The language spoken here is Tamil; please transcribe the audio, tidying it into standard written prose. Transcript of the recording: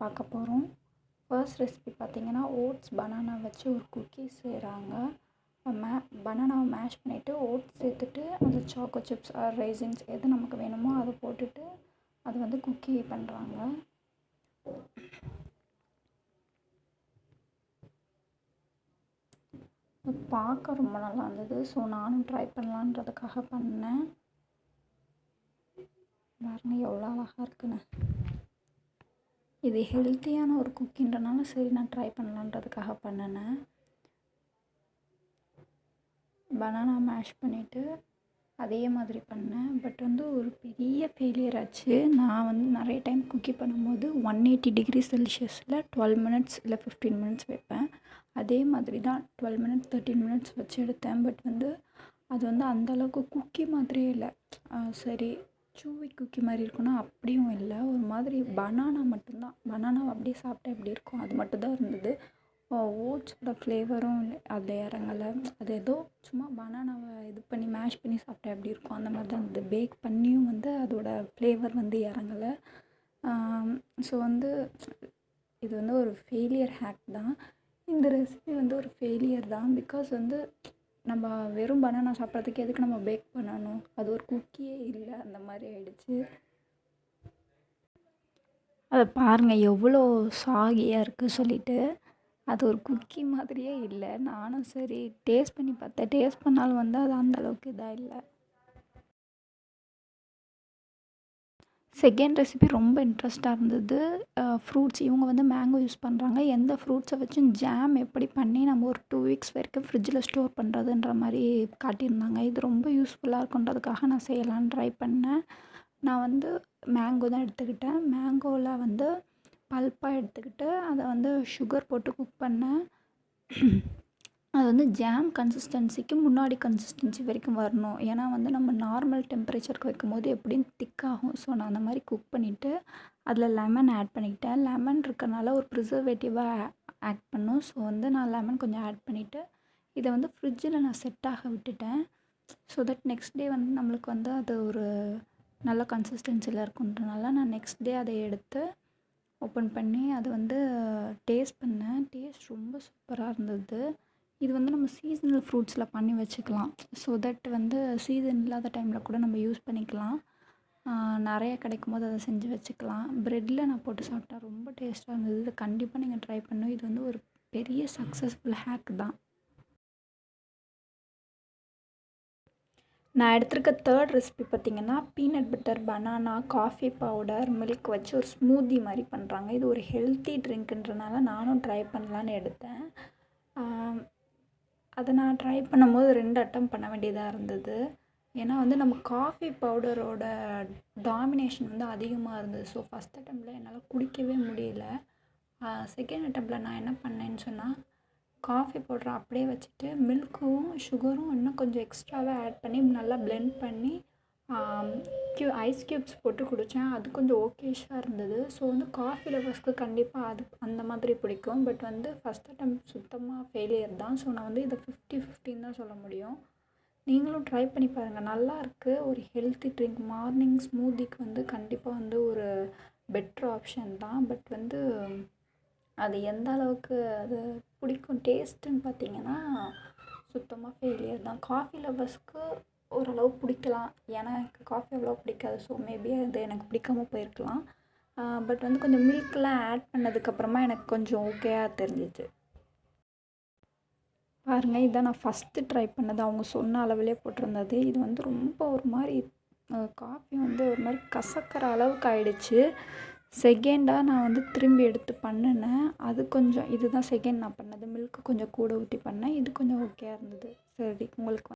பார்க்க போகிறோம். ஃபர்ஸ்ட் ரெசிபி பார்த்திங்கன்னா ஓட்ஸ் பனானா வச்சு ஒரு குக்கீஸ் செய்கிறாங்க. பனானாவை மேஷ் பண்ணிவிட்டு ஓட்ஸ் சேர்த்துட்டு அந்த சாக்கோ சிப்ஸ் ரைசின்ஸ் எது நமக்கு வேணுமோ அதை போட்டுட்டு அது வந்து குக்கி பண்ணுறாங்க. பார்க்க ரொம்ப நல்லா இருந்தது. ஸோ நானும் ட்ரை பண்ணலான்றதுக்காக பண்ணேன். பாருங்க எவ்வளோ அழகாக இருக்குன்னு. இது ஹெல்த்தியான ஒரு குக்கின்றனால சரி நான் ட்ரை பண்ணலான்றதுக்காக பண்ணினேன். பனானா மேஷ் பண்ணிவிட்டு அதே மாதிரி பண்ணேன். பட் வந்து ஒரு பெரிய ஃபெயிலியர் ஆச்சு. நான் வந்து நிறைய டைம் குக்கி பண்ணும்போது 180 டிகிரி செல்சியஸில் 12 மினிட்ஸ் இல்லை 15 மினிட்ஸ் வைப்பேன். அதே மாதிரி தான் 12 மினிட்ஸ் 13 மினிட்ஸ் வச்சு எடுத்தேன். பட் வந்து அது வந்து அந்தளவுக்கு குக்கி மாதிரியே இல்லை. சரி சூவி குக்கி மாதிரி இருக்குன்னா அப்படியும் இல்லை. ஒரு மாதிரி பனானா மட்டும்தான். பனானாவை அப்படியே சாப்பிட்டா எப்படி இருக்கும் அது மட்டும்தான் இருந்தது. ஓட்ஸோட ஃப்ளேவரும் அதில் இறங்கலை. அது ஏதோ சும்மா பனானாவை இது பண்ணி மேஷ் பண்ணி சாப்பிட்டா எப்படி இருக்கும் அந்த மாதிரி தான் இருந்தது. பேக் பண்ணியும் வந்து அதோட ஃப்ளேவர் வந்து இறங்கலை. ஸோ வந்து இது வந்து ஒரு ஃபெயிலியர் ஹேக் தான். இந்த ரெசிபி வந்து ஒரு ஃபெயிலியர் தான். பிகாஸ் வந்து நம்ம வெறும் பனானா சாப்பிட்றதுக்கு எதுக்கு நம்ம பேக் பண்ணணும்? அது ஒரு குக்கியே இல்லை, அந்த மாதிரி ஆயிடுச்சு. அதை பாருங்கள் எவ்வளோ சாகியாக இருக்குது சொல்லிட்டு. அது ஒரு குக்கி மாதிரியே இல்லை. நானும் சரி டேஸ்ட் பண்ணி பார்த்தேன். டேஸ்ட் பண்ணாலும் வந்து அது அந்தளவுக்கு இதாக இல்லை. செகண்ட் ரெசிபி ரொம்ப இன்ட்ரெஸ்ட்டாக இருந்தது. ஃப்ரூட்ஸ் இவங்க வந்து மேங்கோ யூஸ் பண்ணுறாங்க. எந்த ஃப்ரூட்ஸை வச்சும் ஜாம் எப்படி பண்ணி நம்ம ஒரு 2 வீக்ஸ் வரைக்கும் ஃப்ரிட்ஜில் ஸ்டோர் பண்ணுறதுன்ற மாதிரி காட்டியிருந்தாங்க. இது ரொம்ப யூஸ்ஃபுல்லாக இருக்குன்றதுக்காக நான் செய்யலான்னு ட்ரை பண்ணேன். நான் வந்து மேங்கோ தான் எடுத்துக்கிட்டேன். மேங்கோவில் வந்து பல்ப்பாக எடுத்துக்கிட்டு அதை வந்து சுகர் போட்டு குக் பண்ணேன். அது வந்து ஜாம் கன்சிஸ்டன்சிக்கு முன்னாடி கன்சிஸ்டன்சி வரைக்கும் வரணும். ஏன்னா வந்து நம்ம நார்மல் டெம்பரேச்சருக்கு வைக்கும்போது எப்படியும் திக்காகும். ஸோ நான் அந்த மாதிரி குக் பண்ணிவிட்டு அதில் லெமன் ஆட் பண்ணிக்கிட்டேன். லெமன் இருக்கறனால ஒரு ப்ரிசர்வேட்டிவாக ஆட் பண்ணும். ஸோ வந்து நான் லெமன் கொஞ்சம் ஆட் பண்ணிவிட்டு இதை வந்து ஃப்ரிட்ஜில் நான் செட் ஆக விட்டுட்டேன். ஸோ தட் நெக்ஸ்ட் டே வந்து நம்மளுக்கு வந்து அது ஒரு நல்ல கன்சிஸ்டன்சியில் இருக்குன்றனால நான் நெக்ஸ்ட் டே அதை எடுத்து ஓப்பன் பண்ணி அதை வந்து டேஸ்ட் பண்ணேன். டேஸ்ட் ரொம்ப சூப்பராக இருந்தது. இது வந்து நம்ம சீசனல் ஃப்ரூட்ஸில் பண்ணி வச்சுக்கலாம். ஸோ தட் வந்து சீசன் இல்லாத டைமில் கூட நம்ம யூஸ் பண்ணிக்கலாம். நிறைய கிடைக்கும் போது அதை செஞ்சு வச்சுக்கலாம். ப்ரெட்டில் நான் போட்டு சாப்பிட்டா ரொம்ப டேஸ்ட்டாக இருந்தது. இது கண்டிப்பாக நீங்கள் ட்ரை பண்ணணும். இது வந்து ஒரு பெரிய சக்ஸஸ்ஃபுல் ஹேக் தான். நான் எடுத்திருக்க தேர்ட் ரெசிபி பார்த்திங்கன்னா peanut butter banana coffee powder milk வச்சு ஒரு ஸ்மூதி மாதிரி பண்ணுறாங்க. இது ஒரு ஹெல்த்தி ட்ரிங்க்குன்றனால நானும் ட்ரை பண்ணலான்னு எடுத்தேன். அதை நான் ட்ரை பண்ணும்போது 2 அட்டம் பண்ண வேண்டியதாக இருந்தது. ஏன்னா வந்து நம்ம காஃபி பவுடரோட டாமினேஷன் வந்து அதிகமாக இருந்தது. ஸோ ஃபஸ்ட் அட்டம்ப்டில் என்னால் குடிக்கவே முடியல. செகண்ட் அட்டம்ப்டில் நான் என்ன பண்ணேன்னு சொன்னால் காஃபி பவுடரை அப்படியே வச்சுட்டு மில்க்கும் சுகரும் இன்னும் கொஞ்சம் எக்ஸ்ட்ராவே ஆட் பண்ணி நல்லா பிளெண்ட் பண்ணி ஐஸ் க்யூப்ஸ் போட்டு குடித்தேன். அது கொஞ்சம் ஓகேஷாக இருந்தது. ஸோ வந்து காஃபி லவர்ஸ்க்கு கண்டிப்பாக அது அந்த மாதிரி பிடிக்கும். பட் வந்து ஃபஸ்ட் அட்டம் சுத்தமாக ஃபெயிலியர் தான். ஸோ நான் வந்து இதை 50-50 தான் சொல்ல முடியும். நீங்களும் ட்ரை பண்ணி பாருங்கள், நல்லாயிருக்கு. ஒரு ஹெல்த்தி ட்ரிங்க் மார்னிங் ஸ்மூதிக்கு வந்து கண்டிப்பாக வந்து ஒரு பெட்ரு ஆப்ஷன் தான். பட் வந்து அது எந்த அளவுக்கு அது பிடிக்கும் டேஸ்ட்டுன்னு பார்த்தீங்கன்னா சுத்தமாக ஃபெயிலியர் தான். காஃபி லவர்ஸ்க்கு ஓரளவு பிடிக்கலாம். எனக்கு காஃபி அவ்வளோ பிடிக்காது. ஸோ மேபி அது எனக்கு பிடிக்காமல் போயிருக்கலாம். பட் வந்து கொஞ்சம் மில்க்லாம் ஆட் பண்ணதுக்கப்புறமா எனக்கு கொஞ்சம் ஓகேயாக தெரிஞ்சிச்சு. பாருங்கள், இதான் நான் ஃபஸ்ட்டு ட்ரை பண்ணது. அவங்க சொன்ன அளவிலே போட்டிருந்தது. இது வந்து ரொம்ப ஒரு மாதிரி காஃபி வந்து ஒரு மாதிரி கசக்கிற அளவுக்கு ஆயிடுச்சு. செகண்டாக நான் வந்து திரும்பி எடுத்து பண்ணினேன். அது கொஞ்சம் இதுதான் செகண்ட் நான் பண்ணது. மில்க்கு கொஞ்சம் கூட ஊற்றி பண்ணேன். இது கொஞ்சம் ஓகேயாக இருந்தது. சரி உங்களுக்கு